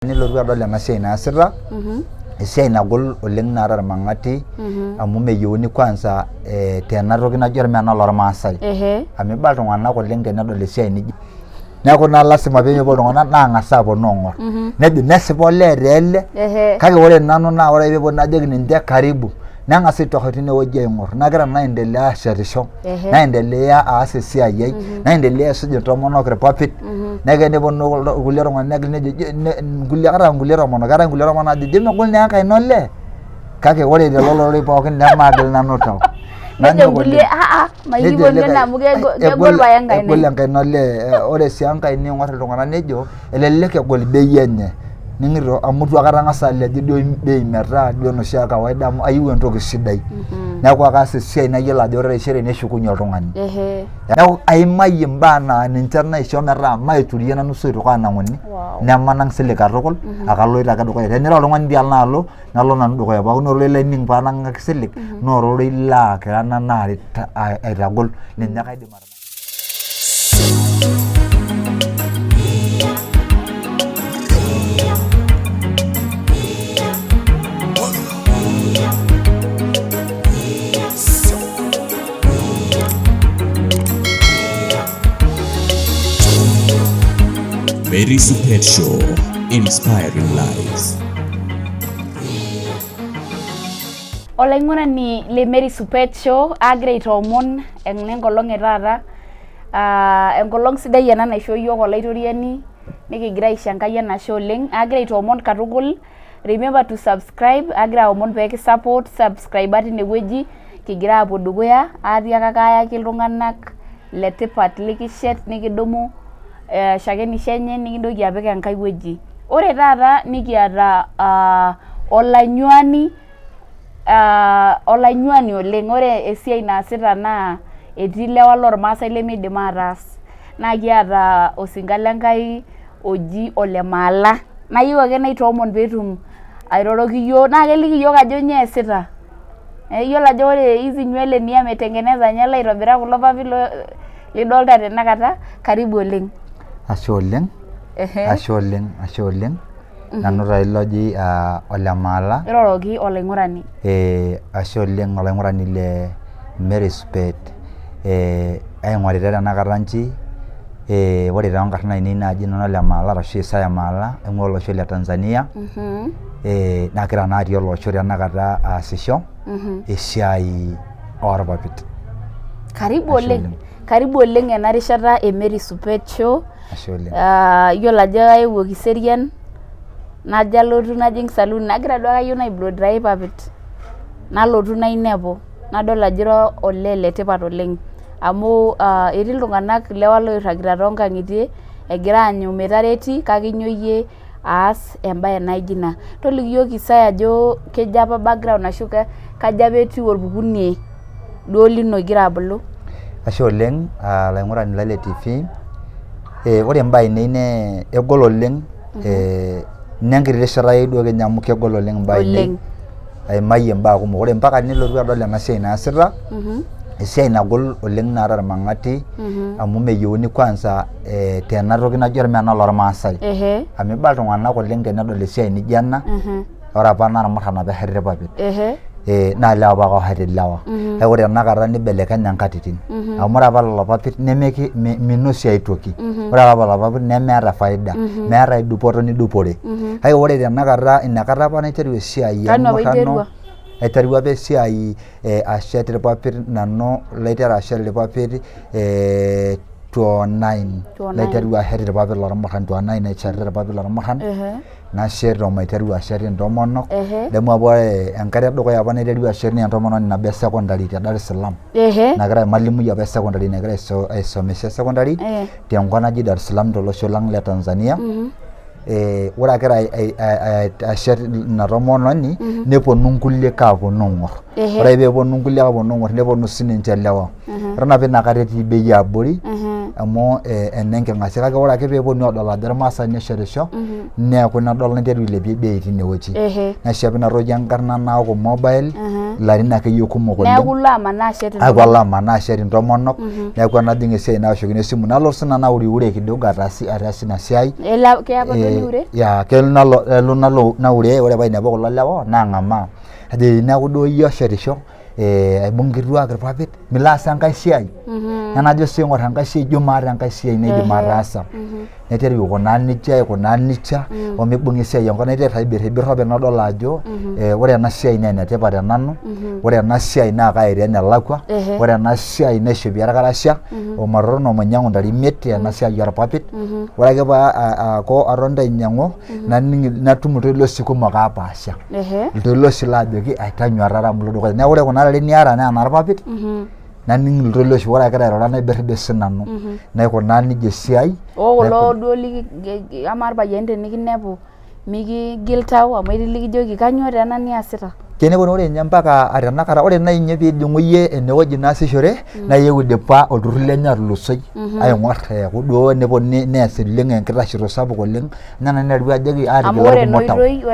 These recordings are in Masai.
Nilotu adol ena siai naasita esiai nagol oleng naata irmang'ati amu meyieuni kwanza tena toki naji ormena lormaasai amu iba iltung'anak oleng tenedol esiai niji neeku naa lasima peepuo iltung'anak naang'as aaponu aing'or nejo nesipa olee taa ele kake ore nanu naa ore peepuo najoki ninche karibu neng'as aitoki tinewueji aing'or nagira naendelea ashetisho naendelea aas esiai ai naendelea aisuj intomonok irpapit neke neponu kulie tung'anak nejo nkulie tomonok keetae nkulie tomonok naajo megol naa enkaina olee kake ore lelo lororei pookin nemaagil nanu tau nejo nkulie mayieu nena amu kegol pae enkaina egol enkaina olee ore sii enkae niing'or iltung'anak nejo elelek egol bei enye ning'ito amu itu aikata ang'as alej duo bei metaa duo enoshi e kawaida amu ayieu entoki sidai neeku akaas esiai nayiolo ajo ore taisere neshukunye oltung'ani neeku aimayie imbaa naa ninche naisho metaa maiturie nanu soitok aanang'uni nemanang silig katukul akaloito ake dukuya tenira oltung'ani tialo nalo nanu dukuya pookin ore laining paanang'aki silig naa ororei laakira nanu aitagol ninye kaidim Mary's Pet Show, inspiring lives. Olaing'urani le Mary's Pet Show agira aitoomon enkolong etaata enkolong sidai ena naishoo yiok olaitoriani nikigira aisho Enkai enashe oleng agira aitoomon katukul remember to subscribe agira aomon pee kisupport subscribe tinewueji kigira aapuo dukuya atiakaka ayaki iltung'anak letipat likishet nikidumu shakenishi enye nikintoki apik enkai wueji ore taata nikiata olanyuani oleng ore esiai naasita naa etii lewa lormaasai lemeidim ataas naa kiata osinka lenkai oji Ole Maala nayieu ake naitoomon peetum airoroki yiok naa keliki yiok ajo nyoo eesita yiolo ajo ore hizi nywele ni ametengeneza nye aitobira kulo papit lidolta tenakata karibu oleng Ashe oleng ashe oleng nanu taa ilo oji Ole Maala iroroki olaing'urani ashe oleng olaing'urani le Mary's Pet aing'orita tenakata nji ore toonkarn ainei naaji nanu Ole Maala arashu Isaya Maala aing'ua olosho le Tanzania nagira naa atii olosho tenakata aasisho esiai orpapit karibu oleng ena rishata e Mary's Pet Show yiolo ajo aewuo Kiserian najo alotu najing saloon nagira duo ayieu naiblow dry papit nalotu nainepu nadol ajo ira olee letipat oleng amu etii iltung'anak lewa loirragita toonkang'itie egira aanyu metareti kake nyoo iyie aas embaye naijo ina toliki yiok Isaya ajo kejo apa background ashu kajo apa etiu orpukunie duo lino igira abulu Ashe oleng olaing'urani lai le TV ore embaye ainei naa egol oleng nenkiti rishata ai duo kenya amu kegol oleng imbaa ainei aimayie imbaa kumok ore mpaka nilotu adol ena siai naasita esiai nagol oleng naata irmang'ati amu meyieuni kwanza tena toki naji ormena lormaasai amu iba iltung'anak oleng tenedol esiai nijo ena ore apa naa irmurran apa esheti irpapit naa lewa apa osheti lewa kake ore tenakata nibelekenya nkatitin amu ore apa lelo papit minosie ai toki ore apa lelo papit nemeeta faida meeta ai dupoto nidupore kake ore tenakata inakata apa naiteru esiai emurrano aiterua apa esiai ashet irpapit nanu laiteru ashet irpapit 2009 laiteru ashet irpapit lormurran 2009 naishetita irpapit lormurran nashet omaiteru ashet intomonok nemu apa ore enkata edukuya apa naiteru ashet naa entomononi nabo e secondary te Dar es Salaam nagira emalimui apa e secondary nagira aisomesha secondary tenkop naji Dar es Salaam tolosho lang le Tanzania ore agira ashet ina tomononi neponu nkuliek aaponu aing'or ore peeponu nkuliek aaponu aing'or neponu sininche lewa ore apa inakata etii bei abori amu enenking'asia kake ore ake peeponu adol ajo irmaasai neshetisho neeku nadol naiteru ailepie bei tinewueji neshepi inatoki enkarna naaku mobile ilarin akeyie kumok oleng neeku ilo amanaa ashet aku alo amanaa ashet intomonok neeku enajing esiai naoshokini esimu nalo sina nauriure kidogo ataas ina siai kelo nalo naure ore painepu kulo lewa nang'amaa ajo neeku duo iyie oshetisho aibung nkituak irpapit milo aas enkae siai enajo sii ing'or enkae siai ijo maata enkae siai naidim ataasa naiteru aikunaa nijia omibung'a esiai enkop naiteru aibirribirr openy nadol ajo ore ena siai naa enetipat tenanu ore ena siai naa kaaya enelakwa ore ena siai naishopie irkarasha omatorono mainyiang'u ntare imiet ena siai orpapit ore ake paaku atonita ainyang'u natum iltoilosi kumok aapaasha iltoilosi laajoki aitanyuatata amu ilo dukuya neeku ore kuna tare niata naa inarpapit naning iltoilosi ore ake airura naibirribirr sinanu naikunaa nijia esiai kulo duo amaa irpayiani tenikinepu mikigil tau amu etii likijoki kanyoo tena niasita keneponu ore ninye mpaka atenakata ore nai ninye piijing'u iyie enewueji naasishore naa iyieu idipa olturrur lenye atulusoy aing'orr eeku duo neponu nees oleng enkitashoto sapuk oleng nena neru ajoki amu ore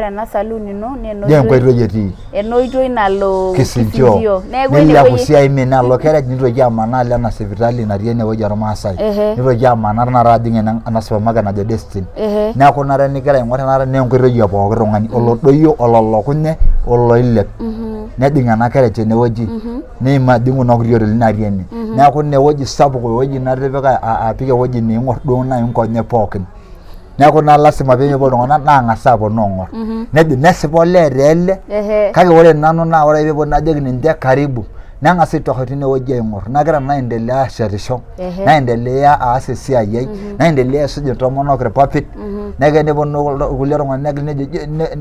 ena saloon ino naa enkoitoi etii enoitoi nalo kisinchio nilepu sii aimie nalo keret nitoki amanaa alo ena sipitali natii enewueji ormaasai nitoki amanaa tanakata ajing ena supermarket najo Destiny neeku nare nigira aing'orr tenakata naa enkoitoi e pooki tung'ani olodoyio ololokunye oloilep nejing ena keret enewueji neimajing'u ina kuti oteli natii ene neeku inewueji sapuk ewueji natipika apik ewueji niing'orr duo nai nkonyek pookin neeku naa lasima peepuo iltung'anak naang'as aaponu aing'orr nejing nesipa olee taa ele kake ore nanu naa ore peeponu najoki ninche karibu neng'as aitoki tinewueji aing'orr nagira naa aendelea ashetisho naendelea aas esiai ai naendelea aisuj intomonok irpapit neeku eneponu irkulie tung'anak nejo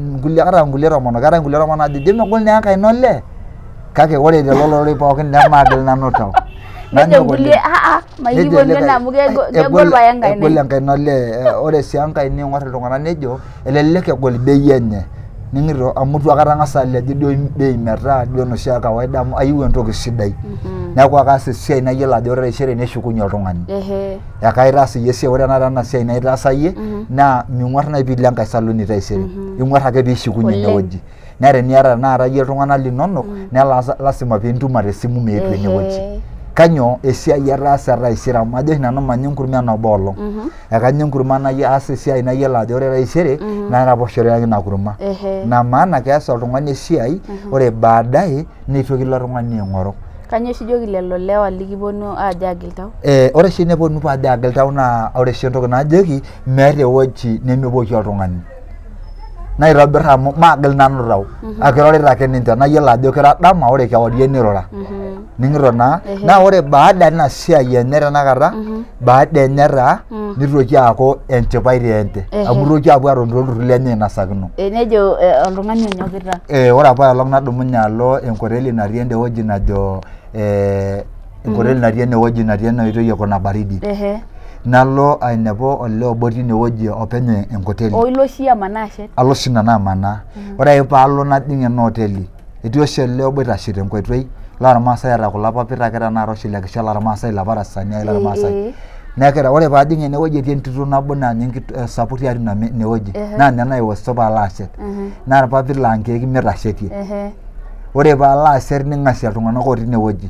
nkulie tomonok najo megol naa enkaina olee kake ore lelo loroi pookin nemaagil nanu tau nejo nkulie maikiponu amu kegol pae enkaina egol enkaina olee ore sii enkae niing'orr iltung'anak nejo elelek egol bei enye ning'ito amu itu akata ang'as alej duo bei metaa duo enoshi e kawaida amu ayieu entoki sidai neeku akaas esiai nayiolo ajo ore taisere neshukunye oltung'ani ekaitaas iyie esiai ore tenakata ena siai naitaasa iyie naa ming'orr nai piilo enkae saloni taisere ing'orr ake piishukunye inewueji naa teniata tenakata iyie iltung'anak linonok naa lasima piintuma tesimu meetu enewueji kanyoo esiai etaasa taisere amu ajo nanu manya enkurma nabo olong ekanya enkurma aas esiai nayiolo ajo ore taisere nairaposhore ina kurma ina maana keas oltung'ani esiai ore baadaye nitoki ilo tung'ani aing'oru kanyoo oshi ijoki lelo lewa likiponu aajo agil tau ore oshi neponu paajo agil tau naa ore oshi entoki najoki meeta ewueji nemepoki oltung'ani naitobirr amu maagil nanu tau akirorita ake ninche nayiolo ajo kira dama ore kewarie nirura ning'ito naa ore baada ena siai enye tenakata baada enye taa nitoki aaku enchipai tenche amu itoki aapuo atoni tolturrur lenye ainasakino nejo oltung'ani onyokita ore apa olong nadumunye alo enkoteli natii endewueji najo enkoteli natii enewueji natii ena oitoi e kuna baridi nalo ainepu olee obo tinewueji openy enkoteli ilo oshi amanaa ashet alo oshi nanu amanaa ore ake paalo najing ena oteli etii oshi olee obo oitashe tenkoitoi lormaasai eeta kulo papit ake tenakata oshi le kishaa lormaasai ilaparasani ake lormaasai neekira ore paajing enewueji etii entito nabo naa ninye sapuk tiatua inewueji naa ninye naiwosito paalo ashet naa irpapit laa nkeek imiet ashetie ore paalo ashet ning'asie iltung'anak otii inewueji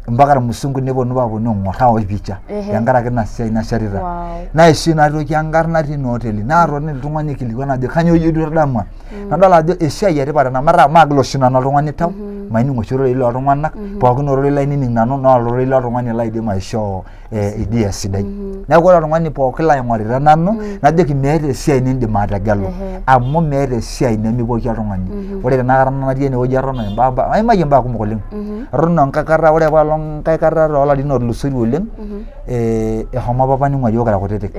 mpaka irmusungu neponu aing'orr aosh picha tenkaraki ina siai nashetita naishuu inatoki enkarna tina oteli naatoni iltung'ani aikilikuan ajo kanyoo ijo duo itadamua nadol ajo esiai etipat ena metaa maagil oshi nanu oltung'ani tau maining oshi ororei loltung'anak pookin ororei lainining nanu naa ororei loltung'ani laidim aishoo idea sidai neeku ore oltung'ani pookin laing'orita nanu najoki meeta esiai nindim ategelu amu meeta esiai nemipoki oltung'ani ore tenakata natii enewueji atono aimayie imbaa kumok oleng atono enkae kata ore apa enkae kata toolarin ootulusoitie oleng eshomo papa ning'ua yiok kira kutitik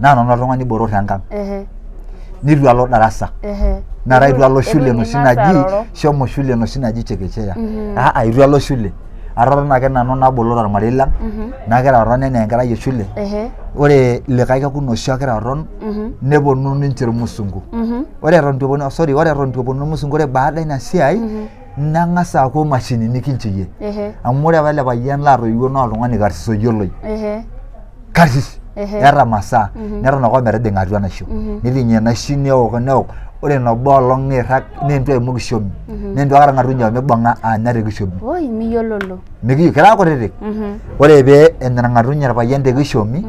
naa nanu oltung'ani botorr tenkang nitu alo darasa nara itu alo shule enoshi naji shomo shule enoshi naji chekechea itu alo shule atotona ake nanu nabulu tormarei lang nagira aton enaa enkerai e shule ore likae kekun oshi agira aton neponu ninche irmusungu ore eton itu eponu irmusungu ore baada ina siai nang'as aaku mashinini kincheyie amu ore apa ele payian laatoiwuo naa oltung'ani karsisi oyioloi karis era masaa neton ake ometijing'a atua enaisho niting'ie enaisho neok ore nabo olong nirrag nentu aimug kishomi nentu akata ng'atunye omibung'a anya tekishomi oi miyiololo kira kutitik ore pee enya ng'atunye irpayian tekishomi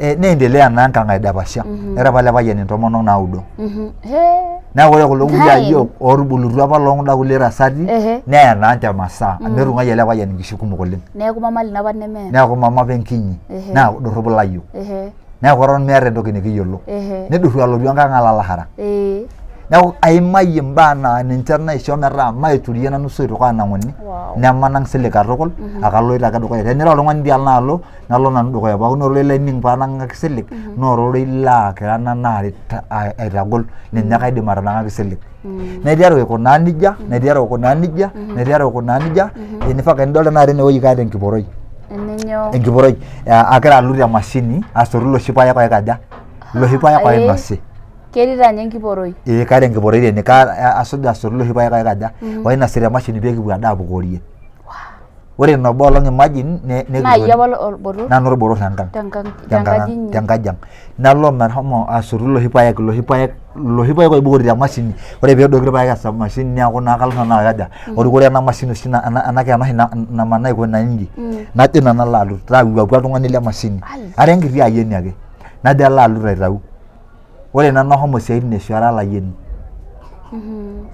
neendelea naa enkang aidapasha era apa ele payian intomonok 9 neeku ore kulo kulie ayiok ootubulutua apa lookunda kulie tasati neya naa ninche masaa amu etung'uayie ele payian inkishu kumok oleng neeku mama lino apa nemeya neeku mama apa enkinyi naa dorropu ilayiok neeku eton meeta entoki nikiyiolo nedurru alotu enkang alalahara neeku aimayie imbaa naa ninche naisho metaa maiturie nanu soitok aanang'uni nemanang silig katukul akaloito ake dukuya tenira oltung'ani tialo nalo nanu dukuya paaku ore laining paanang'aki silig naa ororei laa kira nanu aitagol ninye kaidim atanang'aki silig naiteru aikunaa nijia inifaa enidol tenakata enewueji kaata enkiporoi agira alotu temashini asotu iloshi paek oikaja iloshi paek oinosi ketii tanya enkiporoi kaata enkiporoi tene asuj asotu iloshi paek oikaja oinosi temashini pee kipuo ade apukorie ore nabo olong imagine nanu orbotor tenkajang nalo meshomo asotu iloshi paek oibukori temashini ore peedoki irpaek temashini neeku naa kalo nanu aikaja orikore ena mashini oshi enoshi namanaa aikuna inji najo nanu alo alotu taawuaku oltung'ani le mashini ara enkiti ayieni ake najo alo alotu aitau ore nanu ahomo siaitin eshu ara alayieni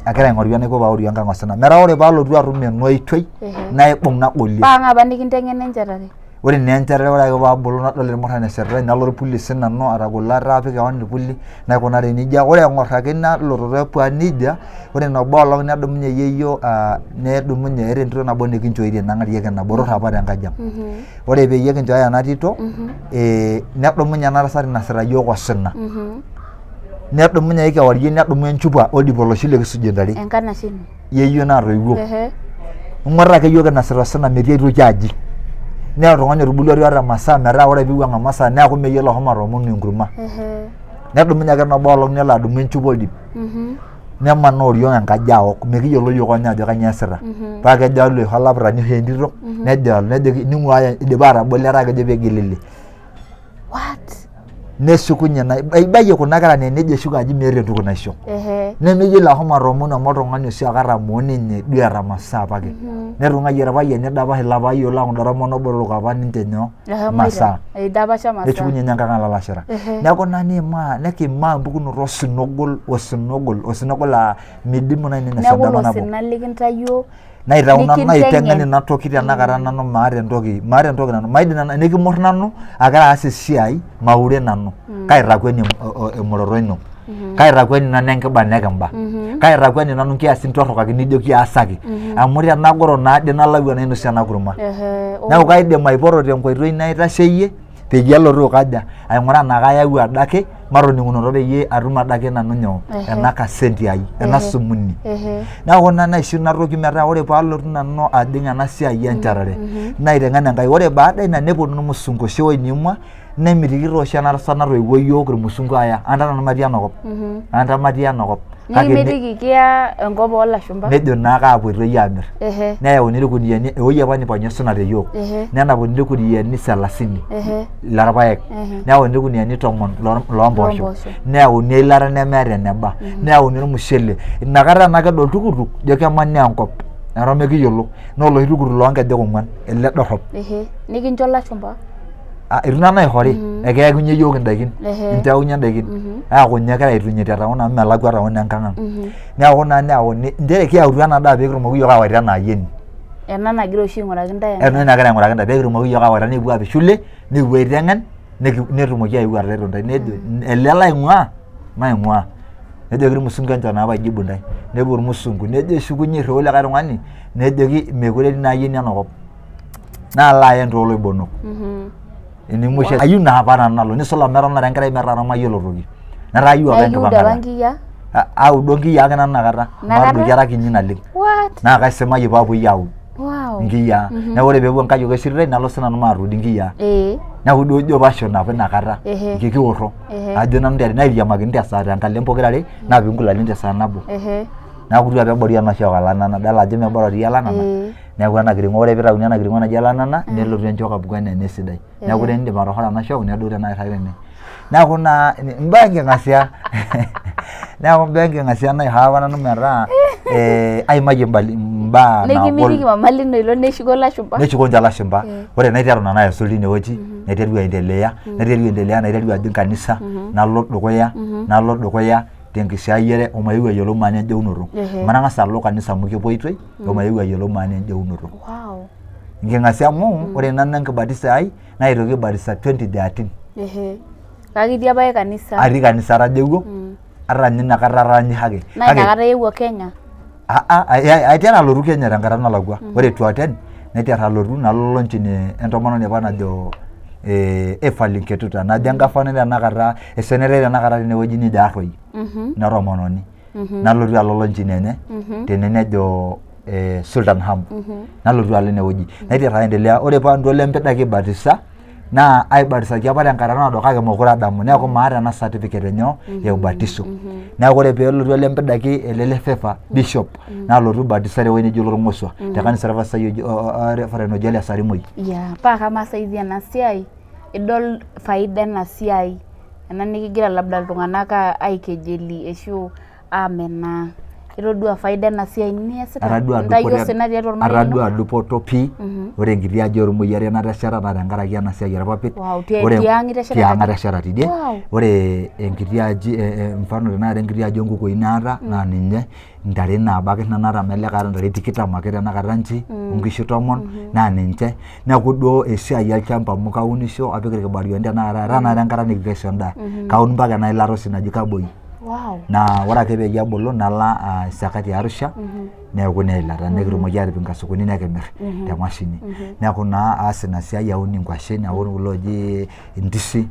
agira aing'oru enaiko paaorie enkang osina metaa ore paalotu atum ena oitoi naibung nagolie paang'a apa nikinteng'ena enchetare ore naa enchetare ore ake paabulu nadol irmurran eshetare nalo irpuli sinanu atagolo apik keon irpuli naikunari nijia ore eng'orr ake nalototo epua nijia ore nabo olong nedumunye yeyio nedumunye eeta entito nabo nikinchooitie nang'arieki ena botorr apa tenkajang ore peyie kinchooyo ena tito nedumunye ena tasat inasita yiok osina nedumunye kewarie nedumu enchupa oldipo oloshi likisujie ntare enkanashini yeyio naatoiwuo ing'orr ake yiok inasita osina metii aitoki aji nee oltung'ani otubulua tiatua masaa metaa ore piiwuang'a masaa neeku meyiolo ahomo atoomonu enkurma nedumunye ake nabo olong nelo adumu enchupa oldip nemanaa oriong enkaji aok mekiyiolo yiok onye ajo kanyioo eesita paa kejo alo aisho olaputani oshi entito nejoki ning'uaya idipa atabolo etaa kejo peegilili neshukunye ibayie kuna kera nejo eshuko aji meeta entoki naisho nemeyiolo ahomo atoomonu amu oltung'ani oshi ake atamoo ninye duo eeta masaa apake netung'uayie irpayiani edapash ilo apa ayiolo kuda tomonok botorok apa ninche nyoo masaa neshukunye nye enkang alalashera neeku naa nekimaa mpukunoto osinogol aa midimu nai ninye sadama nabo naitau nanu naiteng'en ina toki tenakata nanu maata entoki nanu maidim nanu nikimorr nanu agira aas esiai maure nanu kaitakueni emoroto ino kaitakueni nanu enkiba nekimba kaitakueni nanu nkiasin torrok ake nijo kiasaki amu tenagoro naade nalau enainosie ena kurma neeku kaidim aipoto tenkoitoi naitasheyie peyie alotu kaja aing'uraa naa kayau adake matoning'unoto peyie atum adake nanu nyoo ena kasenti ai ena sumuni neeku ina naisho ina toki metaa ore paalotu nanu ajing ena siai enchetare naiteng'en Enkai ore baada ina neponu irmusungu oshi oinimua nemitiki tooshi ena tasat natoiwuo yiok irmusungu aya anta nanu matii enakop nikimitiki kiya enkop oolashumba nejo naa kaapuoitoi aamirr neyauni irkuniyiani ewueji apa nipang'ie sunate yiok nenapuni irkuniyiani 30 lorpaek neyauni irkuniyiani 10 loompoosho neyauni eilata nemeeta eneba neyauni ormushele inakata naa kedol tukutuk jo kemanaa enkop eton mekiyiolo naa oloshi tukutuk loonkejek 4 ele dorrop nikincho lashumba itu nanu aihori ekiyaakunye yiok indaikin intaunye indaikin aakunye egira aitunyie te taon amu melakwa taon enkang ang neeku naa neyauni nchere kiyautu ena daa peekitumoki yiok aawaita enaa ayieni ena nagira oshi aing'uraki ntae ena nagira aing'uraki ntae peekitumoki yiok aawaita nikipuo aapik shule nikipuo aiteng'en netumoki aeu atareto ntae nejo ele maing'ua nejoki irmusungu enchoo naa paijibu ntae nepuo irmusungu nejo eshukunye irriu likae tung'ani nejoki mekure etii naa ayieni enakop naalo aen tooloibonok inimuishe ayieu naa apa nalo nisul ometon nara enkerai metaa mayiolo toki netaa ayieu apa enkipang'ata audo nkiyiaa ake nanu inakata maduo kera kinyi naleng naa kaisimayie paapuoi aud nkiyiaa neeku ore peepuo nkayiok esiritai nalo sinanu maatuud nkiyiaa neeku duo ijo passion apa inakata kikiorro ajo nanu nairiamakini tesaa tenkalem pokirare naapik nkulaleni tesaa nabo neeku tua peebori enoshi okalana nadol ajo mebor otii elanana neeku ena kiring'o ore piitauni ena kiring'o naji elanana nelotu enchok apuku enaa enesidai neeku teniindip atohora ena shock nedou tena airrag tene neeku naa imbaa enking'asia neeku imbaa enking'asia naihaawa nanu metaa aimayie imbaa nikimitiki mama lino ilo neshuko lashumpa ninche lashumpa ore naiteru nanu aisul tinewueji naiteru aendelea naiteru ajing kanisa nalo dukuya tenkisiayiare omayieu ayiolou maana enjeunoto manang'as alo kanisa amu kepuoitoi omayieu ayiolou maana enjeunoto enking'asia amu ore nanu enkibatisa ai naitoki aibatisa 2013 kake itii apa kanisa atii kanisa atajeuo ata ninye inakata ataanyihaki naa inakata eewuo Kenya aitia alotu Kenya tenkata nalakwa ore 2010 naitia alotu nalo launching entomononi apa najo Evelyn Ketuta najo engavana tenakata esenetai tenakata tenewueji nijo Arroi ina tomononi nalotu alo launching enye tene nejo Sultan Ham nalotu alo inewueji naitia aendelea ore pandu lempidaki batisa naa aibatisaki apa tenkata naado kake mokure adamu neeku maata ena certificate enye eubatiso neeku ore peelotu ele mpidaki ele le Fefa bishop nalotu batisa tewueji neji Olong'osua te kanisa Reverend oji Elias Sarimoi paa kamaa saizi ena siai idol faida ena siai ena nikigira labda iltung'anak aikejeli ashu amenaa itodua faida ena siai niasita intayio sina tiatua ormarei atadua dupoto pii ore enkiti aji ormoyiari natesheta naa tenkaraki ena siai orpapit tiang' atesheta tidie ore enkiti aji mfano tenakata enkiti aji onkukui naata naa ninye ntare naaba ake naata melek aata ntare 20 ake tenakata nchi onkishu 10 naa ninche neeku duo esiai olchamba amu kaunisho apik irkibarioni tenakata enkata nikikesha endaa kaun mpaka ena ilata oshi naji kaboi na ore ake peyie abulu nalo sakati Arusha neeku neilata nikitumoki atipik nkasukuni nekimir te mashini neeku naa aas ina siai aun inkwashen aun kulo oji ndisi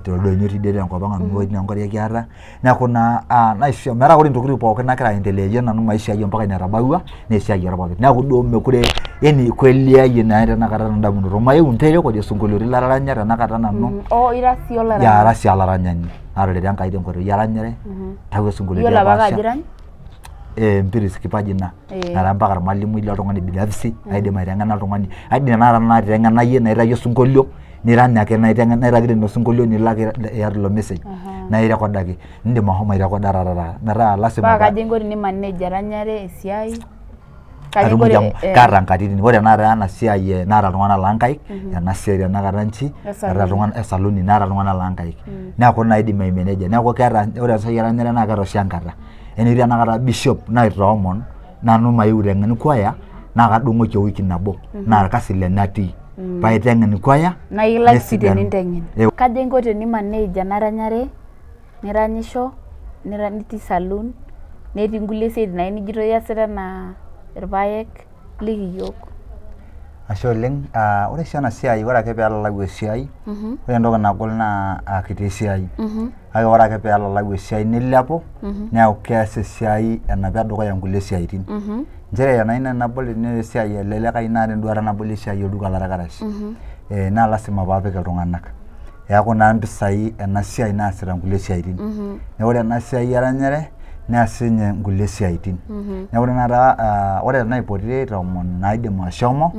toldonyo tidie tenkop ang' amu ewueji nenkoriak kiata neeku naa naisho metaa ore intokitin pookin nagira aendelea nanu maisha ai mpaka netabawua naa esiai orpapit neeku duo mekure yani kweliayie naa tenakata ndamunoto mayieu nterek ojo sinkolioitin laranya tenakata nanu ira sii olaranyani ara sii olaranyani arore Enkai tenkoitoi eranyare tawuo sinkolioitin yiolo apa kajirany mpiris kipaji na nara mpaka irmalimui loltung'ani binafsi aidim aiteng'ena oltung'ani aidim tenakata naiteng'enayie naitayio sinkolio nirany ake naitaki ilo sinkolio nilaki iyata ilo message nairekodaki indim ahomo airekoda taata metaa lasima paa kaji inko tenimanage eranyare esiai kaata nkatitin ore tenakata ena siai naata iltung'anak loonkaik ena siai tenakata nchi eeta iltung'anak esaluni naata iltung'anak loonkaik neeku naidim aimeneja neeku keeta ore esiai eranyare naa keeta oshi enkata enetii tenakata bishop naitoomon nanu mayieu teng'en kwaya naa kadung'oki ewiki nabo naa irkasi lenye atii paiteng'en kwaya naa ilak sii teninteng'en kaji inko tenimanage ena ranyare niranyisho nitii saloon netii nkulie siaitin naai nijito iasita enaa irpaek likiyiok ashe oleng ore sii ena siai ore ake peelalau esiai ore entoki nagol naa kiti esiai kake ore ake peelalau esiai nilepu neeku keas esiai enapia dukuya nkulie siaitin nchere enayieu nabol esiai elelek ayieu naata enduata nabolie esiai olduka larakarash naa lasima paapik iltung'anak eeku naa mpisai ena siai naasita nkulie siaitin neeku ore ena siai eranyare neas sinye nkulie siaitin neeku tenakata ore naipoti tomon naidim ashomo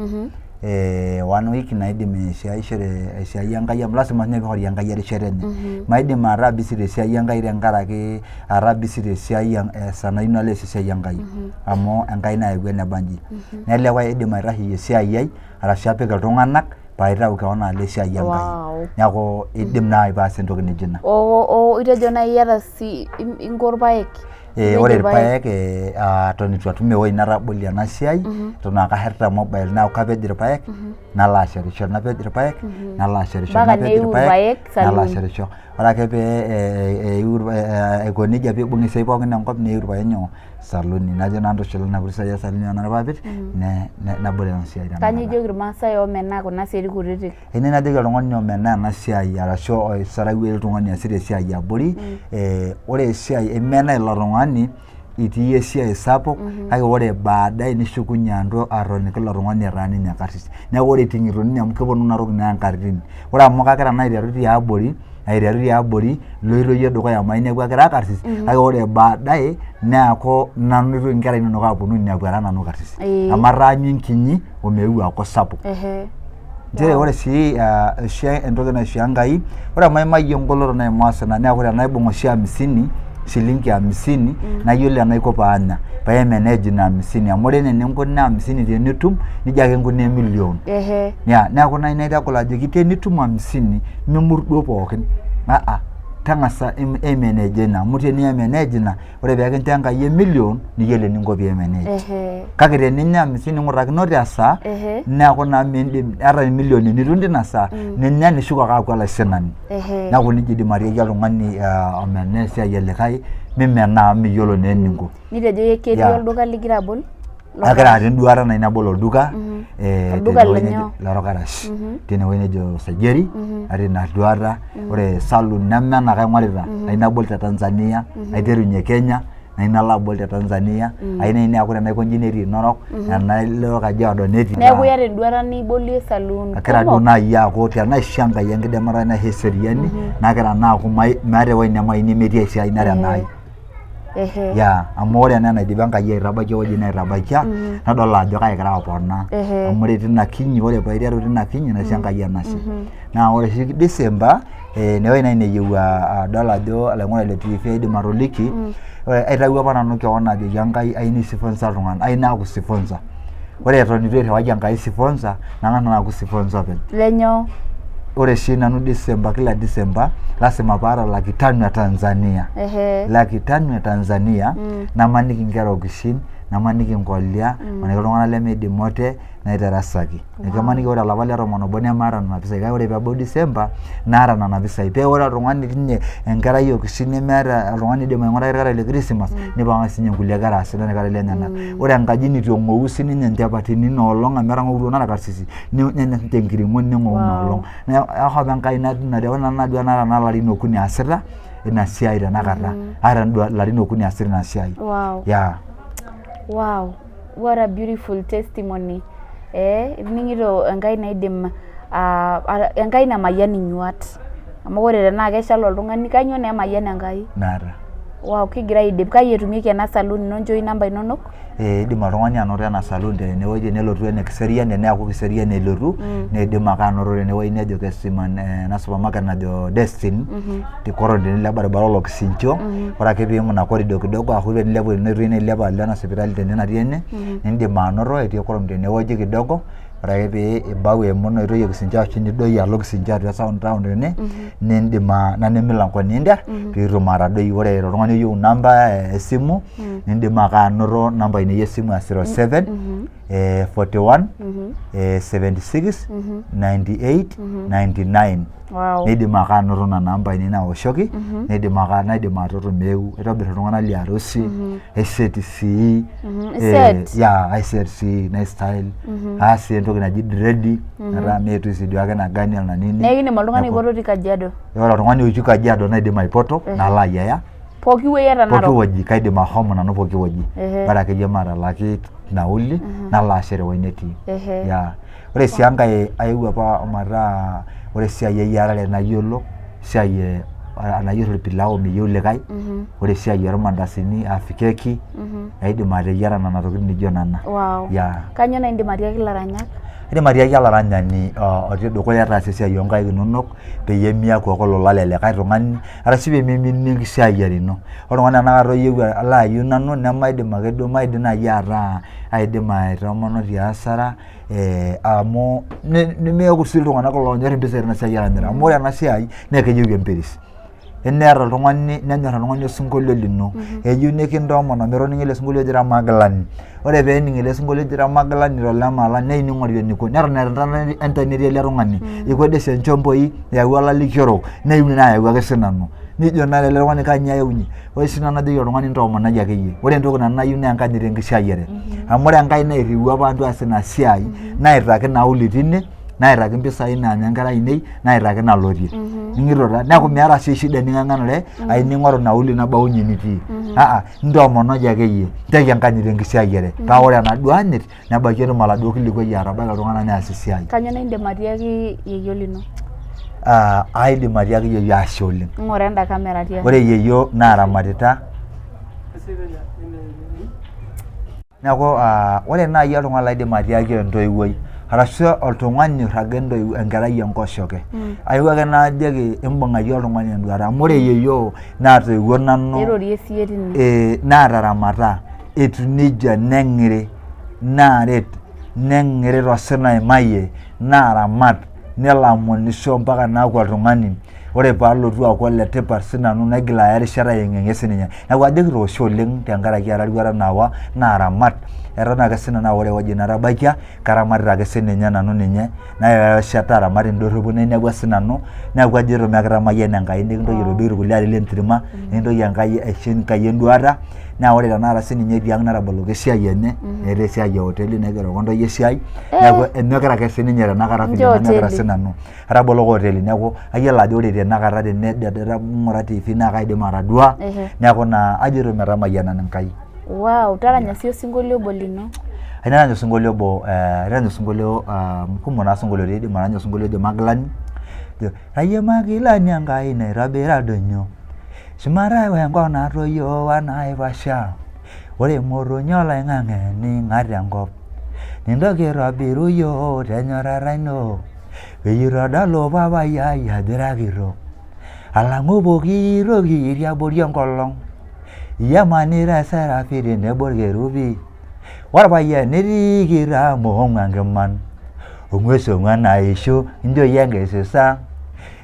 1 week naidim esiai Enkai amu lasima sinye piishori Enkai erishata enye maidim ataa busy tesiai Enkai tenkaraki ataa busy tesiai enayieu nalo esiai Enkai amu Enkai nayewua enebanji nelelek aidim aitasheyie esiai ai arashu apik iltung'anak paitau keon alo esiai Enkai neeku idim naa paas entoki nijio ina itejo naa iyata sii inko irpaek ore irpaek eton itu atum ewueji natabolie ena siai eton aa kaherita mobile neeku kapej irpaek nalo ashetisho napej irpaek nalo ashetisho napej irpaek nalo ashetisho ore ake pee aiko nejia piibung esiai pookin enkop neiu irpaek nyoo saluni najo naa ntushula ina kuti siai esaluni onarpapit nabol ena siai kanyioo ijoki irmaasai omenaa kuna siaitin kutitik ene najoki oltung'ani omenaa ena siai arashu oisarau oltung'ani easita esiai eabori ore esiai emenaa ilo tung'ani itii esiai sapuk kake ore baadaye nishukunye atoniki ilo tung'ani etaa ninye karsis neeku ore iting'ito ninye amu keponu ina toki naa nkatitin ore amu kagira naa aiteru tiabori loitoi edukuya mayieu neeku agira karsis kake ore baadaye neaku nanu inkera inonok aponu inepu era nanu karsisi amu ataanyu enkinyi omeu aaku sapuk njere ore sii entoki naishoo Enkai ore maimayie engoloto naimaa osina neeku tenaibung oshi 50 shilingi 50 nayiolo enaiko paanya paimanage ina 50 amu ore enenkuna 50 tenitum nijo ake nkuna emilion neeku nai naitagol ajoki tenitum 50 memur duo pookin tang'asa manage ina amu tenimanage ina ore peekincho Enkai emilion niyiolo eninko piimanage kake teninya 50 ning'urakinote esaa neeku naa miindim ata emilion nitum tina saa ninya nishuk ake aaku olaisinani neeku nijia idim atiaki oltung'ani omenaa esiai elikae mimenaa amu miyiolo naa eninko. Nitejo ketii olduka ligira abol? Agira atii enduata nayieu nabol olduka lenyo lorkarash tinewueji nejo Sajeri atii ina duata ore salon neme ena kaing'orita ayieu nabol te Tanzania aiterunye Kenya nayieu nalo abol te Tanzania ayieu neeku tenaikonji netii Narok enalo Kajiado netii. Neeku iyata enduata nibolie salon agira duo naaji aaku tenaisho Enkai enkidimata naisho eseriani nagira naa aaku meeta ewueji nemayieu nemetii esiai nara enai. Amu ore ena naidipa Enkai aitabaiki ewueji naitabaikia nadol ajo kaikira aponaa amu ore tina kinyi ore paiteru tina kinyi naisho Enkai enashe naa ore oshi December inewueji nai neyieu adol ajo olaing'urani le TV aidim atoliki aitawuo apa nanu keon ajoki Enkai ayieu nisifonsa iltung'anak ayieu naaku sifonsa ore eton itu airriwaki Enkai sifonsa nang'as nanu aaku sifonsa openy. Lenyoo? Ore shi nanu kila December lasima paata 500 ya Tanzania. 500 ya Tanzania namaniki nkera okishin namaniki nkolia maniki iltung'anak lemeidim ote naitarasaki. Nikamaniki ore olapa le 11 nemaata nena pisai kake ore peebau December naata nena pisai pee ore oltung'ani tinye enkerai okishin nemeeta oltung'ani oidim aing'uraki irkarash le Christmas nipang'a sinye nkulie kera aasita irkarash lenyenak. Ore enkaji nitu eng'ou sininye nchapatini ina olong' amu etang'outuo nara karsisi nenya sinche nkiring'o neng'ou ina olong'. Neeku ahomo Enkai natii ore nanu duo naata naa larin okuni aasita ina siai tenakata aata larin okuni aasita ina siai. Wow, what a beautiful testimony. Ning'ito Enkai naidim Enkai namayian inyuat amu ore tenaa keshal oltung'ani kanyoo naa emayian Enkai? Naata. Wow, kigira aidip kai etumieki ena salon ino nchoi namba inonok? Idim oltung'ani anoto ena salon tenewueji nelotu ene Kiserian teneeku Kiserian elotu neidim ake anoto tenewueji nejo Kesiman ena supermarket najo Destiny tikorontini le barabara olokisincho ore ake piimu ina corridor kidogo aaku tenilepu ene nilepu alo ena sipitali tene natii ene niindim anoto etii korom tenewueji kidogo ore ake pee ibau emuno oitoi Kisincho ashu nidoi alo Kisincho atua Sound Town tene niindim nane milango niinter piitum atadoi ore oltung'ani oyieu namba esimu niindim ake anoto namba ino esimu 07 41 76 98 99 niidim ake anoto nena amba ino naoshoki niidim atoto meu aitobirr iltung'anak liarusi aiset sii aiset sii naistyle aasi entoki naji dreadi metaa meetu sii duake na Ganiel na nini. Neeku indim oltung'ani aipoto Kajiado. Ore oltung'ani oitiu Kajiado naidim aipoto nalo ayiaya. Pooki wueji eta Narok. Pooki wueji kaidim ahomo nanu pooki wueji. Bara akeyie matalaki nauli nalo ashet ewueji netii. Ore sii Enkai aewuo apa ometaa ore esiai eyiarare nayiolo esiai anayierr orpilau meyieu likae ore esiai ormandasini afikeki aidim ateyiara nena tokitin nijo nena. Kanyoo naa indim atiaki ilaranyak? Idim atiaki olaranyani otii dukuya taasa esiai oonkaik inonok peyie miaku ake olola le likae tung'ani arashu peemiminie enkisiayiare ino. Ore oltung'ani tenakata oyieu alo ayieu nanu nemaidim ake duo maidim naaji ataa aidim aitomono tiasara amu nemeeku sii iltung'anak loonyorr impisai tena siai eranyare amu ore ena siai naa keyieu empiris. Eneeta oltung'ani nenyorr oltung'ani osinkolio lino eyieu nikintoomon ometoning'o ele sinkolio oji Ramagilani ore peening' ele sinkolio oji Ramagilani tolemaala neyieu ning'ori eniko neton enetii ele tung'ani ikwedesha enchomboi eyau olalikiorok neyieu naa ayau ake sinanu nijo naa ele tung'ani kanyio ayaunyie ore sinanu najoki oltung'ani ntoomonai akeyie ore entoki nanu nayieu naa enkanyit enkisiayiare amu ore Enkai nairriwua apa ntu aas ina siai naitaki nauli tine naitaki mpisai naanya nkera ainei naitaki nalotie ning'ito taa neeku meeta sii shida ning'ang'anare ayieu ning'oru nauli nabaunye nitii ntoomonoki akeyie ntaki enkanyit enkisiayiare paa ore enaduo anyit nebaiki etum oladuo kilikuai atabaiki iltung'anak neas esiai. Kanyoo naa indim atiaki yeyio lino? Aidim atiaki yeyio ashe oleng. Ng'ura enda kamera tiang'. Ore yeyio naa ramatita Neeku ore naaji oltung'ani laidim atiaki entoiwuoi arashu oltung'ani oirraga enkerai enkoshoke ayeu ake naajoki imbung'aki oltung'ani enduata amu ore yeyio naatoiwuo nanu Nirorie siyie tine. naataramata etu nejia neng'iri naaret neng'iri tosina imayie naaramat nelamunisho mpaka naaku oltung'ani ore paalotu aaku oletipat sinanu naigil aya erishata ayeng'iyeng'ie sininye neeku ajoki tooshe oleng tenkaraki eraruata naawa naaramat eton ake sinanu aa ore ewueji natabaikia karamatita ake sininye nanu ninye naya erishata aramat indorropu nainepu sinanu neeku ajoito mekitamayian Enkai nikintoki aitobik irkulie are lentirma nikintoki Enkai aisho Enkai enduata naa ore tenakata sininye tiang' nataboloki esiai enye eeta esiai e hoteli naigeroko ntoyie esiai neeku enyokita ake sininye tenakata nyokita sinanu ataboloki hoteli neeku ayiolo ajo ore tenakata tening'ura TV naa kaidim atadua neeku naa ajoito metamayiana Enkai. Wow, taranya sii osinkolio obo lino. Ataranya osinkolio obo ataranya osinkolio kumok naa sinkolioitin aidim ataranya osinkolio ojo Magilani ayie Magilani Enkai naitobira donyo shumata enkop natoyio wanaipasha ore motonyi oloing'ang'e ning'at enkop nintoki aitobiru yiok tenyorrata ino peyie itodolu papai ai ajo ira kitok alang'u pooki toki tiabori enkolong iyamanita eserafi tenebo irkerubi orpayian netii kitam oong'uan kiman ong'uesi ong'uan naisho injoi enkisisa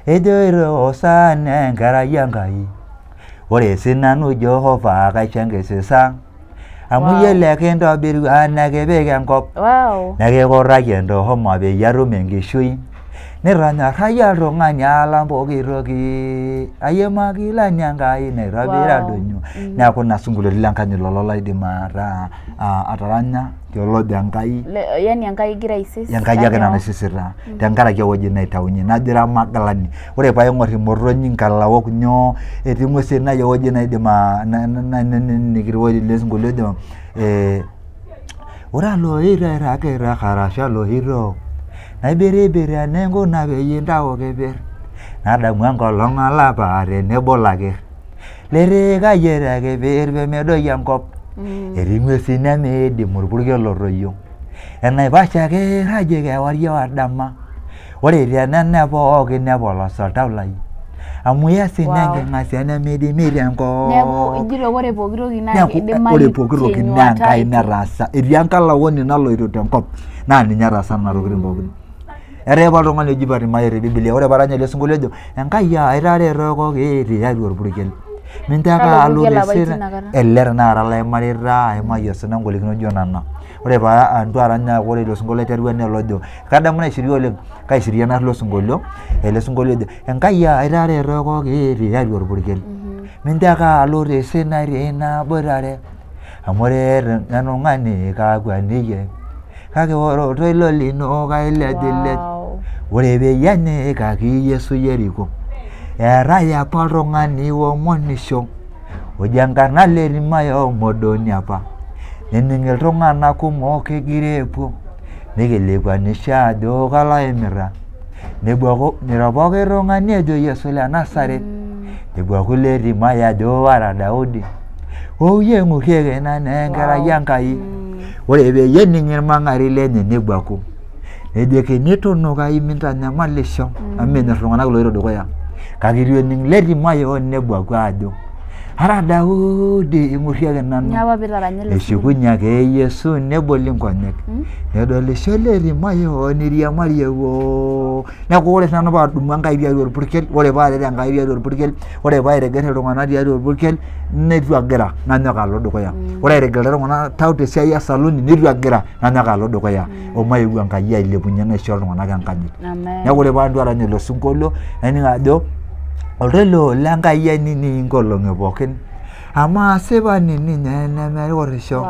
ejoito osana enkerai Enkai ore sinanu Jehova kaisho enkisisa amu iyiolo kintobiru nekipik enkop nekikurraki entohoma peyie atum enkishui nitonyorrayie oltung'ani alang pooki toki ayie Magilani Enkai naitobira donyo neeku ina sinkolioitin lenkanyit lelo laidim ataranya tiolojo Enkai yani Enkai igira aisisi Enkai ake naisisita tenkaraki ewueji naitaunye najo ira Magilani ore paing'orr imotonyi nkalaok nyoo etii ng'uesin nai ewueji naidim nikiwueji sinkolio ojo ore aloito airragita karasha aloito naibiribir enenkuna peyie intau kipirr nadamu enkolong olapa tenebo ilakirr litikayie tekipirr peemedoyio enkop etii ng'uesin nemeidim orpurkel otoyio enaiposha ake irragie kewarie odama ore tenene pookin nepolos oltau lai amu iasi nenking'asia nemeidimi tenkop neeku ijito ore pooki toki naa kidimayu ore pooki toki naa Enkai nataasa etii enkalauoni naloito tenkop naa ninye etaasa nena tokitin pookin etaa apa oltung'ani oji Bartimayo te Biblia ore paaranya ele sinkolio ojo Enkai aitaretokoki tiatua orpurkel mincho ake alo tesina ele tenakata laimarita aimayie osina ngolikinot nijio nena ore paantu aranya ore ilo sinkolio aiterua naa ojo kadamu naishiria oleng kaishiria ena ilo sinkolio ele sinkolio ojo Enkai aitaretokoki tiatua orpurkel mincho ake alo tesina naboitare amu ore enung'ani kakwaniyie kake ore oltoilo lino kailejilej ore peyie enyikaki Yesu Yeriko eetai apa oltung'ani omonisho oji enkarna Bartimayo modoni apa nening iltung'anak kumok egira epuo nikilikuanisha ajo kalo aimirra nebuaku pooki tung'ani ejo Yesu le Nasaret nebuaku Bartimayo ajo ara Daudi oyie ng'urieki nanu enkerai Enkai ore peyie ening irmang'ari lenye nebuaku nejoki nitunukai mintanyamalisho amu menyorr iltung'anak loito dukuya kake itu ening Bartimayo nebuaku ajo ara Daudi ing'urieki nanu eshukunye ake Yesu neboli nkonyek nedolisho Bartimayo niriamari ewuo neeku ore sinanu paadumu Enkai tiatua orpurkel ore paaret Enkai tiatua orpurkel ore paitigerr iltung'anak tiatua orpurkel netu agira nanyok alo dukuya ore aitigirira iltung'anak tau tesiai esaluni netu agira nanyok alo dukuya omaeu Enkai ailepunye naisho iltung'anak enkanyit neeku ore paantu aranya ilo sinkolio naning ajo oltoilo lenkai ainining nkolong'i pookin amu asipani ninye nemeworisho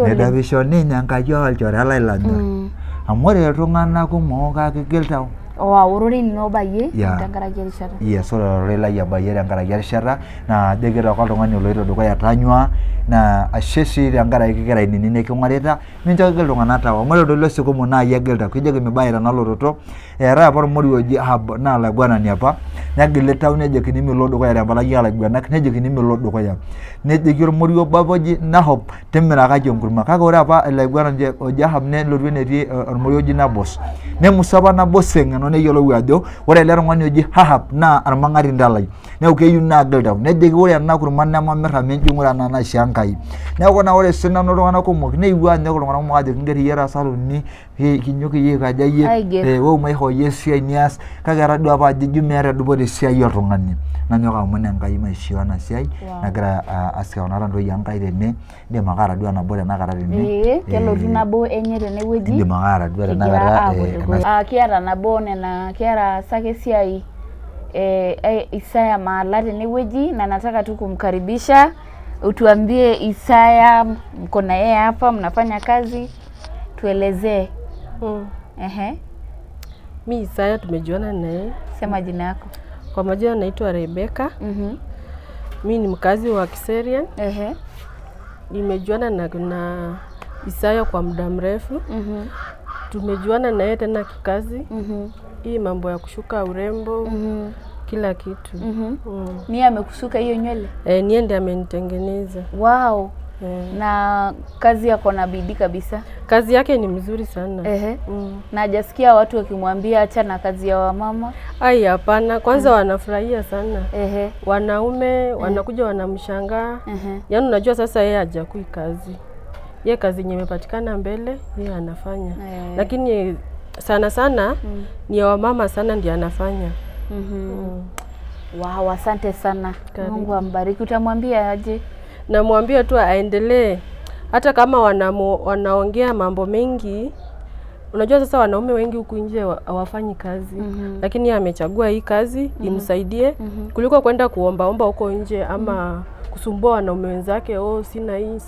nedapisho ninye Enkai olchore lai lanyorr amu ore iltung'anak kumok akigil tau ororei lino obayie tenkaraki erishata ore ororei lai obayie tenkaraki erishata naa ajoki ake oltung'ani oloito dukuya tanyua na ashe sii tenkaraki kigira ainining niking'orita minchoki iltung'anak tawa amu ore dolo sikumu naa yegilta kijoki mibai tenalototo eetai apa ormoruo oji Ahab naa olaiguanani apa negili tau nejokini milo dukuya tempalai olaiguanak nejokini milo dukuya nejoki ormoruo obo oji Nahab timirakaki enkurma kake ore apa olaiguanani oji Ahab nelotu enetii ormoruo oji Nabos nemusa apa Nabos eng'eno neyiolou ajo ore ele tung'ani oji Ahab naa ormang'atinda lai neeku keyieu naagil tau nejoki ore ena kurma nemamirr amu enjing'ore ena naishoo Enkai neeku naa ore sinanu iltung'anak kumok neewuo anyok iltung'anak kumok ajo kinger iyie tasaluni kinyok iyie aikaja iyie wou maishooyie esiai nias kake etadua apa ajo ijo meeta dupoto esiai oltung'ani nanyok aomon Enkai maishoo ena siai nagira aasiki kuna ntoyie Enkai tene indim ake atadua nabo tenakata tene kelotu nabo enye tenewueji indim ake atadua tenakata kiata nabo nena kiata sake esiai Isaya Maala tenewueji na nataka tu kumkaribisha utuambie Isaya mko na yeye hapa mnafanya kazi tuelezee. Mimi Isaya tumejuana naye. Sema jina yako. Kwa majina naitwa Rebecca. Mimi ni mkazi wa Kiserian. Nimejuana na Isaya kwa muda mrefu. Tumejuana naye tena kikazi. Hii mambo ya kushuka urembo. Kila kitu. Ni amekusuka hiyo nywele? Ni ndiye amenitengeneza. Wow. Na kazi yako na bidii kabisa. Kazi yake ni mzuri sana. Na hajasikia watu wakimwambia acha na kazi ya wamama? Ai hapana, kwanza wanafurahia sana. Wanaume wanakuja wanamshangaa. Yaani unajua sasa yeye hajakui kazi. Yeye kazi yenye imepatikana mbele yeye anafanya. Lakini sana sana ni ya wamama sana ndiye anafanya. Wow, asante sana. Mungu ambariki. Utamwambia aje? Namwambia tu aendelee. Hata kama wanaongea mambo mengi, unajua sasa wanaume wengi huku nje hawafanyi kazi. Lakini amechagua hii kazi imsaidie kuliko kwenda kuomba huko nje ama kusumbua wanaume wenzake, sina hii.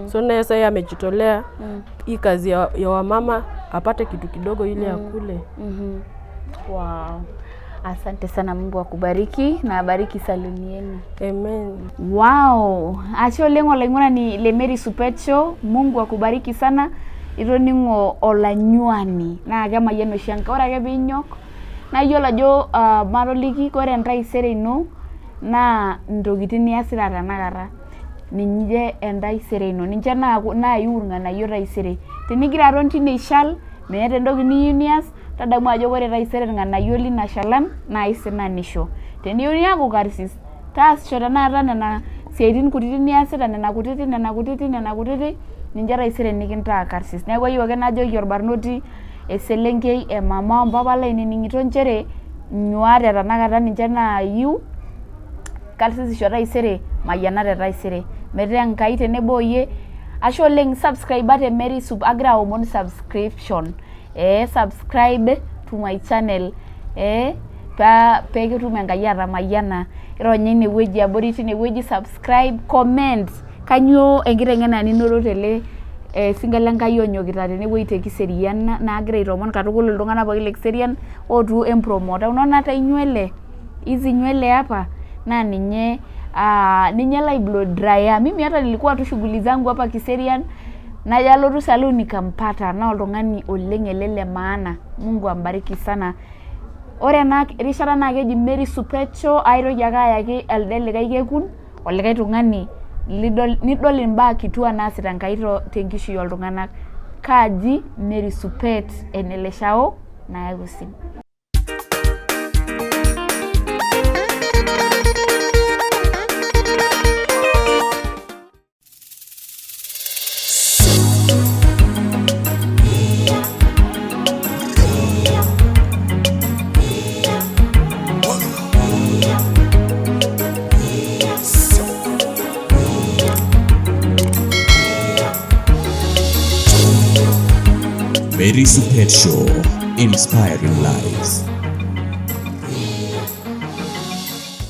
So na sasa yeye amejitolea hii kazi ya wamama apate kitu kidogo ili akule. Wow. Asante sana, Mungu akubariki na abariki saluni yenu. Amen. Wow. Acho lengo lengona ni Lemeri Supecho. Mungu akubariki sana. Ito ningo olanyuani. Na kama yeno shanka ora ke binyok. Na yola jo maroliki kore entai sere ino na ntokitin niasita tanakata. Ninje entai sere ino. Ninje na yurunga na yora isere. Tenigira aton tine ishal meeta entoki niyieu nias tadamu ajo ore taisere irng'anayio lina shalan naa isinanisho. Teniyieu niaku karsis taasisho tenakata nena siaitin kutitik niasita nena kutitik ninche taisere nikintaa karsis. Neeku ayieu ake najoki orbarnoti eselenkei emama ompapa lai nining'ito nchere nyuate tenakata ninche naayieu karsisisho taisere mayianate taisere. Metaa Enkai tenebo oyie. Ashe oleng subscribe te Mary Sup agira aomon subscription. Subscribe to my channel. Pekitum Enkai atamayiana. Ironya inewueji abori tinewueji subscribe, comment. Kanyoo enkiteng'ena ninoto tele single Enkai onyokita tenewueji te Kiserian naagira aitoomon katukul iltung'anak pookin le Kiserian otuu empromote. Unaona hata nywele. Hizi nywele hapa na ninye lai blow dryer. Mimi hata nilikuwa tu shughuli zangu hapa Kiserian na jalotu saluni nikampata na oltung'ani oleng elele maana. Mungu ambariki sana. Ore ena rishata naa keji Mary Supecho aitoki ake ayaki elde likae kekun olikae tung'ani nidol imbaa kituaa naasita Enkai tenkishui oltung'anak. Kaaji Mary Supet eneleshao nayau simu. Mary Supet Show, inspiring lives.